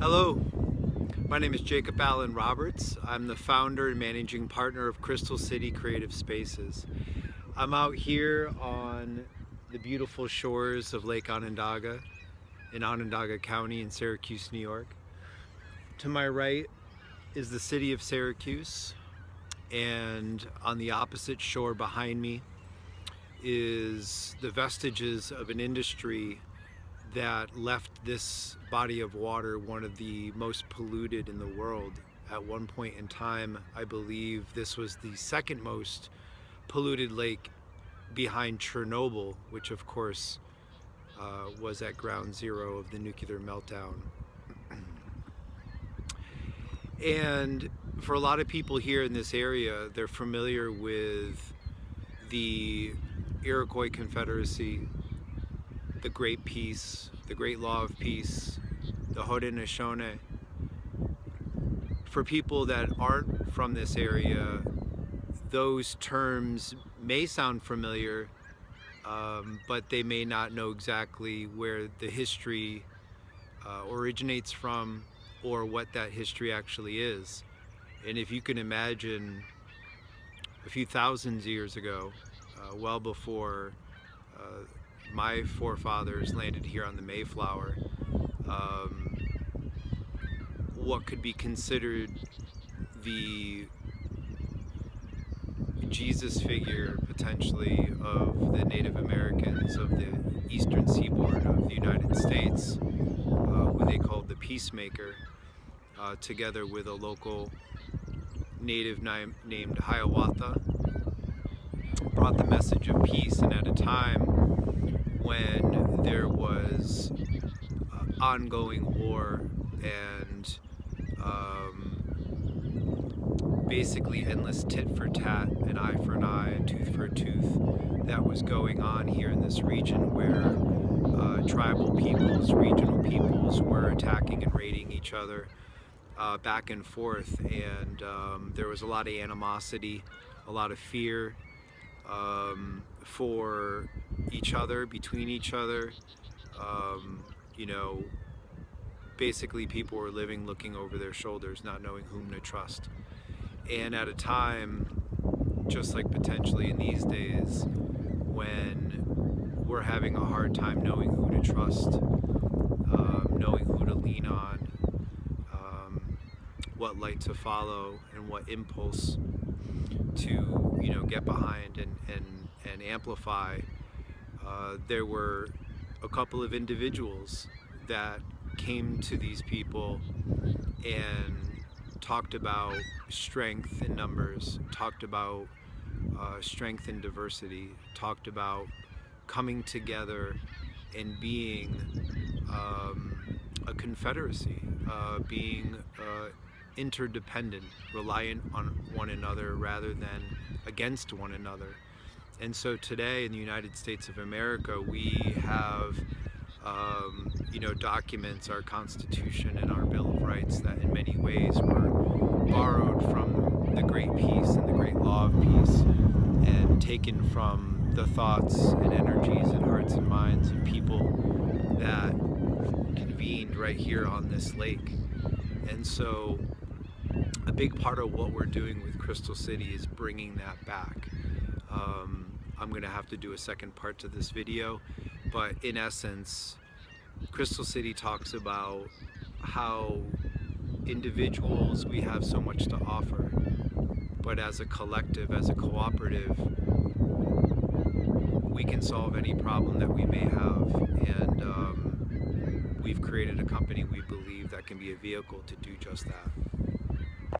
Hello, my name is Jacob Allen Roberts. I'm the founder and managing partner of Crystal City Creative Spaces. I'm out here on the beautiful shores of Lake Onondaga in Onondaga County in Syracuse, New York. To my right is the city of Syracuse, and on the opposite shore behind me is the vestiges of an industry that left this body of water one of the most polluted in the world. At one point in time, I believe this was the second most polluted lake behind Chernobyl, which of course was at ground zero of the nuclear meltdown. And for a lot of people here in this area, they're familiar with the Iroquois Confederacy, the Great Peace, the Great Law of Peace, the Haudenosaunee. For people that aren't from this area, those terms may sound familiar, but they may not know exactly where the history originates from or what that history actually is. And if you can imagine a few thousand years ago, well before my forefathers landed here on the Mayflower, what could be considered the Jesus figure, potentially, of the Native Americans of the eastern seaboard of the United States, who they called the Peacemaker, together with a local native named Hiawatha, brought the message of peace. And at a time when there was ongoing war and basically endless tit for tat, an eye for an eye, a tooth for a tooth, that was going on here in this region, where tribal peoples, regional peoples were attacking and raiding each other back and forth. And there was a lot of animosity, a lot of fear for each other, between each other. You know, basically people were living looking over their shoulders, not knowing whom to trust. And at a time, just like potentially in these days, when we're having a hard time knowing who to trust, knowing who to lean on, what light to follow, and what impulse to, get behind and amplify, there were a couple of individuals that came to these people and talked about strength in numbers, talked about strength in diversity, talked about coming together and being a confederacy, being interdependent, reliant on one another rather than against one another. And so today in the United States of America, we have documents, our Constitution and our Bill of Rights, that in many ways were borrowed from the Great Peace and the Great Law of Peace, and taken from the thoughts and energies and hearts and minds of people that convened right here on this lake. And so a big part of what we're doing with Crystal City is bringing that back. I'm going to have to do a second part to this video, but in essence, Crystal City talks about how individuals, we have so much to offer, but as a collective, as a cooperative, we can solve any problem that we may have. And we've created a company, we believe, that can be a vehicle to do just that.